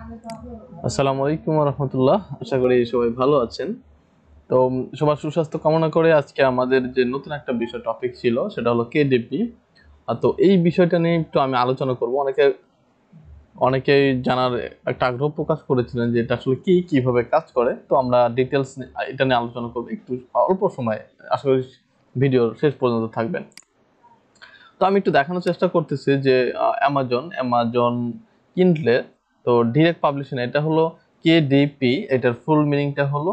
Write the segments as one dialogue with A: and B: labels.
A: আসসালামু আলাইকুম ওয়া রাহমাতুল্লাহ। আশা করি সবাই ভালো আছেন। তো সবার সুস্বাস্থ্য কামনা করে আজকে আমাদের যে নতুন একটা বিষয় টপিক ছিল সেটা হলো কেডিপি। তো এই বিষয়টা নিয়ে একটু আমি আলোচনা করব। অনেকেই জানার একটা আগ্রহ প্রকাশ করেছিলেন যে এটা আসলে কি, কিভাবে কাজ করে। তো আমরা ডিটেইলস এটা নিয়ে আলোচনা করব একটু অল্প সময়ে। আশা করি ভিডিওর শেষ পর্যন্ত থাকবেন। তো আমি একটু দেখানোর চেষ্টা করতেছি যে অ্যামাজন কিন্ডলে তো ডিরেক্ট পাবলিশিং এটা হলো কেডিপি, এটার ফুল মিনিংটা হলো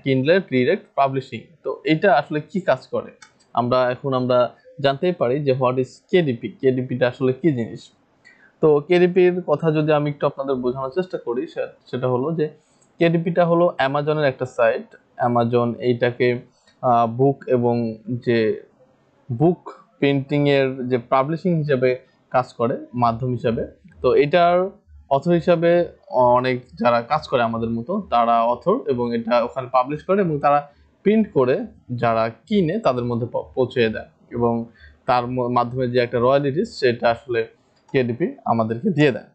A: কিন্ডলে ডিরেক্ট পাবলিশিং। তো এটা আসলে কি কাজ করে আমরা জানতেই পারি যে হোয়াট ইজ কেডিপি, কেডিপিটা আসলে কি জিনিস। তো কেডিপির কথা যদি আমি একটু আপনাদের বোঝানোর চেষ্টা করি সেটা হলো যে কেডিপিটা হলো অ্যামাজনের একটা সাইট। অ্যামাজন এইটাকে বুক এবং যে বুক প্রিন্টিং এর যে পাবলিশিং হিসেবে কাজ করে, মাধ্যম হিসেবে। তো এটার অথর হিসাবে অনেক যারা কাজ করে আমাদের মতো তারা অথর, এবং এটা ওখানে পাবলিশ করে এবং তারা প্রিন্ট করে যারা কিনে তাদের মধ্যে পৌঁছে দেয়, এবং তার মাধ্যমে যে একটা রয়্যালিটিস সেটা আসলে কেডিপি আমাদেরকে দিয়ে দেয়।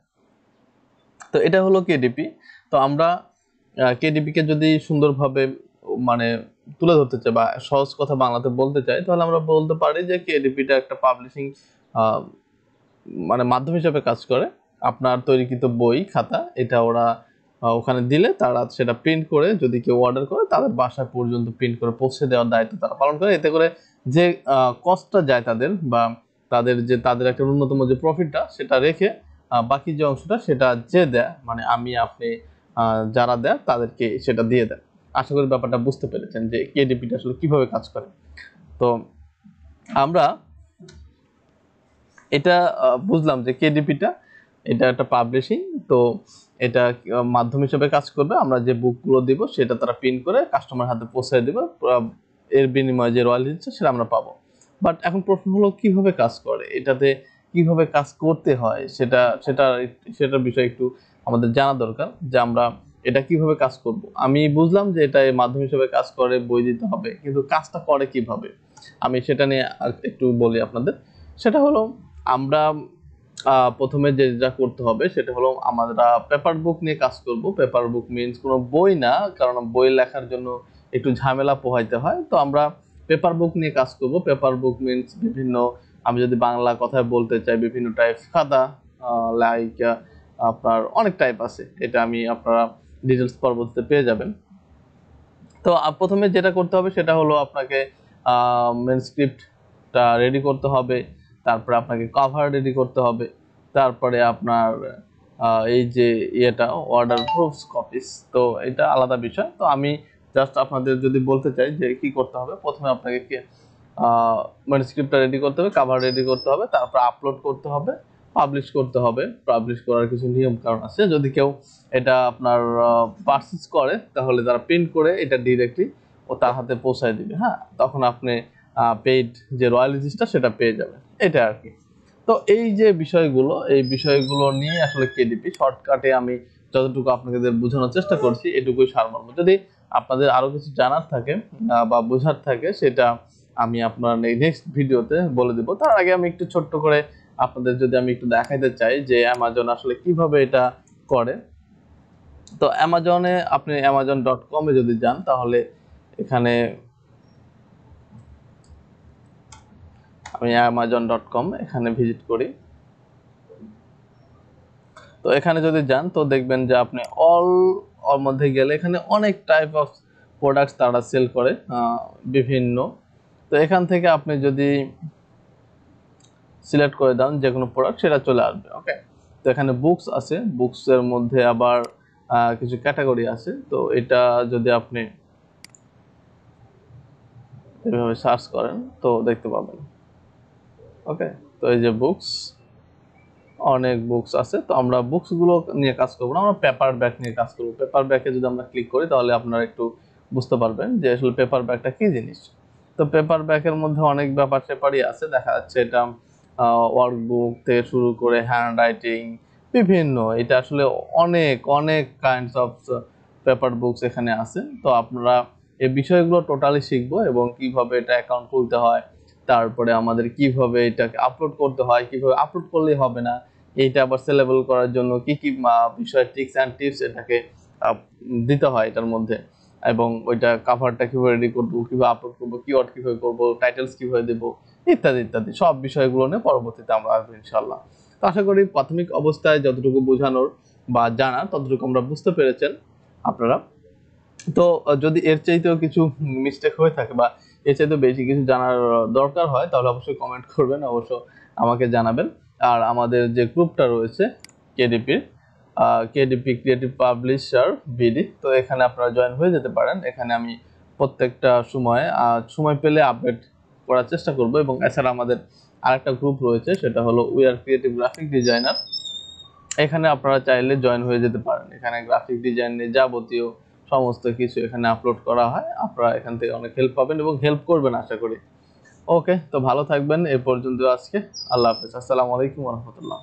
A: তো এটা হলো কেডিপি। তো আমরা কেডিপি কে যদি সুন্দরভাবে মানে তুলে ধরতে চাই বা সহজ কথা বাংলাতে বলতে চাই, তাহলে আমরা বলতে পারি যে কেডিপিটা একটা পাবলিশিং মানে মাধ্যম হিসেবে কাজ করে। আপনার তৈরিকৃত বই খাতা এটা ওরা ওখানে দিলে তারা সেটা প্রিন্ট করে, যদি কেউ অর্ডার করে তাদের বাসা পর্যন্ত প্রিন্ট করে পৌঁছে দেওয়ার দায়িত্ব তারা পালন করে। এতে করে যে কষ্টটা যায় তাদের, বা তাদের একটা ন্যূনতম যে প্রফিটটা সেটা রেখে বাকি যে অংশটা সেটা যে দেয়, মানে আমি আপনি যারা দেয় তাদেরকে সেটা দিয়ে দেয়। আশা করি ব্যাপারটা বুঝতে পেরেছেন যে কেডিপিটা আসলে কিভাবে কাজ করে। তো আমরা এটা বুঝলাম যে কেডিপিটা এটা একটা পাবলিশিং। তো এটা মাধ্যম হিসেবে কাজ করবে। আমরা যে বুকগুলো দিব সেটা তারা প্রিন্ট করে কাস্টমার হাতে পৌঁছে দেবে, এর বিনিময়ে যে রয়্যালিটি সেটা আমরা পাবো। বাট এখন প্রশ্ন হলো কিভাবে কাজ করে, এটাতে কিভাবে কাজ করতে হয় সেটার বিষয়ে একটু আমাদের জানা দরকার, যে আমরা এটা কিভাবে কাজ করব। আমি বুঝলাম যে এটা মাধ্যম হিসেবে কাজ করে, বই দিতে হবে, কিন্তু কাজটা করে কিভাবে আমি সেটা নিয়ে একটু বলি আপনাদের। সেটা হলো আমরা প্রথমে যেটা করতে হবে সেটা হলো আমরা পেপার বুক নিয়ে কাজ করব। পেপার বুক মিনস কোনো বই না, কারণ বই লেখার জন্য একটু ঝামেলা পোহাইতে হয়। তো আমরা পেপার বুক নিয়ে কাজ করব। পেপার বুক মিনস বিভিন্ন, আমি যদি বাংলা কথায় বলতে চাই, বিভিন্ন টাইপ খাতা, লাইক আপনার অনেক টাইপ আছে, এটা আমি আপনারা ডিটেলস পরবর্তীতে পেয়ে যাবেন। তো প্রথমে যেটা করতে হবে সেটা হলো আপনাকে ম্যানুস্ক্রিপ্টটা রেডি করতে হবে, তারপরে আপনাকে কভার রেডি করতে হবে, তারপরে আপনার এই যে ইয়েটা অর্ডার প্রুফস কপিস, তো এটা আলাদা বিষয়। তো আমি জাস্ট আপনাদের যদি বলতে চাই যে কি করতে হবে, প্রথমে আপনাকে ম্যানুস্ক্রিপ্টটা রেডি করতে হবে, কভার রেডি করতে হবে, তারপর আপলোড করতে হবে, পাবলিশ করতে হবে। পাবলিশ করার কিছু নিয়ম কারণ আছে। যদি কেউ এটা আপনার পারচেজ করে তাহলে তারা প্রিন্ট করে এটা ডিরেক্টলি ও তার হাতে পৌঁছায় দিবে। হ্যাঁ, তখন আপনি পেইড যে রয়্যালিটিসটা সেটা পেয়ে যাবেন, এটা আর কি। তো এই যে এই বিষয়গুলো নিয়ে আসলে কেডিপি শর্টকাটে আমি যতটুকু আপনাদের বোঝানোর চেষ্টা করছি এটুকুই সারমর্ম। যদি আপনাদের আরো কিছু জানার থাকে বা বোঝার থাকে সেটা আমি আপনার নেক্সট ভিডিওতে বলে দেব। তার আগে আমি একটু ছোট্ট করে আপনাদের যদি আমি একটু দেখাইতে চাই যে অ্যামাজন আসলে কিভাবে এটা করে। তো অ্যামাজনে আপনি amazon.com এ যদি যান তাহলে এখানে আমি amazon.com এখানে ভিজিট করি। তো এখানে যদি যান তো দেখবেন যে আপনি অল মধ্যে গেলে এখানে অনেক টাইপ অফ প্রোডাক্টস তারা সেল করে বিভিন্ন। তো এখান থেকে আপনি যদি সিলেক্ট করে দেন যে কোনো প্রোডাক্ট সেটা চলে আসবে। ওকে, তো এখানে বুকস আছে, বুকসের মধ্যে আবার কিছু ক্যাটাগরি আছে। তো এটা যদি আপনি এভাবে সার্চ করেন তো দেখতে পাবেন। ওকে, তো এই যে বুকস, অনেক বুকস আছে। তো আমরা বুকসগুলো নিয়ে কাজ করবো না, আমরা পেপার ব্যাগ নিয়ে কাজ করবো। পেপার ব্যাগে যদি আমরা ক্লিক করি তাহলে আপনারা একটু বুঝতে পারবেন যে আসলে পেপার ব্যাগটা কি জিনিস। তো পেপার ব্যাগের মধ্যে অনেক ব্যাপার স্যাপারই আছে, দেখা যাচ্ছে এটা ওয়ার্কবুক থেকে শুরু করে হ্যান্ড রাইটিং বিভিন্ন, এটা আসলে অনেক অনেক কাইন্ডস অফ পেপার বুকস এখানে আছে। তো আপনারা এই বিষয়গুলো টোটালি শিখবো, এবং কিভাবে এটা অ্যাকাউন্ট খুলতে হয়, তারপরে আমাদের কিভাবে এটাকে আপলোড করতে হয়, কিভাবে আপলোড করলেই হবে না, এইটা আবার সেলেবল করার জন্য কি কি বিষয় ট্রিক্স অ্যান্ড টিপস এটাকে দিতে হয় এটার মধ্যে, এবং ওইটা কাভারটা কিভাবে রেডি করবো, কিভাবে আপলোড করবো, কিওয়ার্ড কিভাবে করবো, টাইটেলস কিভাবে দেবো, ইত্যাদি ইত্যাদি সব বিষয়গুলো নিয়ে পরবর্তীতে আমরা আসবো ইনশাল্লাহ। তো আশা করি প্রাথমিক অবস্থায় যতটুকু বোঝানোর বা জানা ততটুকু আমরা বুঝতে পেরেছেন আপনারা। তো যদি এর চাইতেও কিছু মিস্টেক হয়ে থাকে বা এর চাইতেও বেশি কিছু জানার দরকার হয় তাহলে অবশ্যই কমেন্ট করবেন, অবশ্য আমাকে জানাবেন। আর আমাদের যে গ্রুপটা রয়েছে কেডিপির, কেডিপি ক্রিয়েটিভ পাবলিশার বিডি, তো এখানে আপনারা জয়েন হয়ে যেতে পারেন। এখানে আমি প্রত্যেকটা সময় পেলে আপডেট করার চেষ্টা করব। এবং এছাড়া আমাদের আরেকটা গ্রুপ রয়েছে, সেটা হলো we are creative graphic designer. এখানে আপনারা চাইলে জয়েন হয়ে যেতে পারেন। এখানে গ্রাফিক ডিজাইনের যাবতীয় সমস্ত কিছু এখানে আপলোড করা হয়। আপনারা এখান থেকে অনেক হেল্প পাবেন এবং হেল্প করবেন আশা করি। ওকে, তো ভালো থাকবেন। এ পর্যন্ত আজকে। আল্লাহ হাফেজ। আসসালামু আলাইকুম ওয়া রাহমাতুল্লাহ।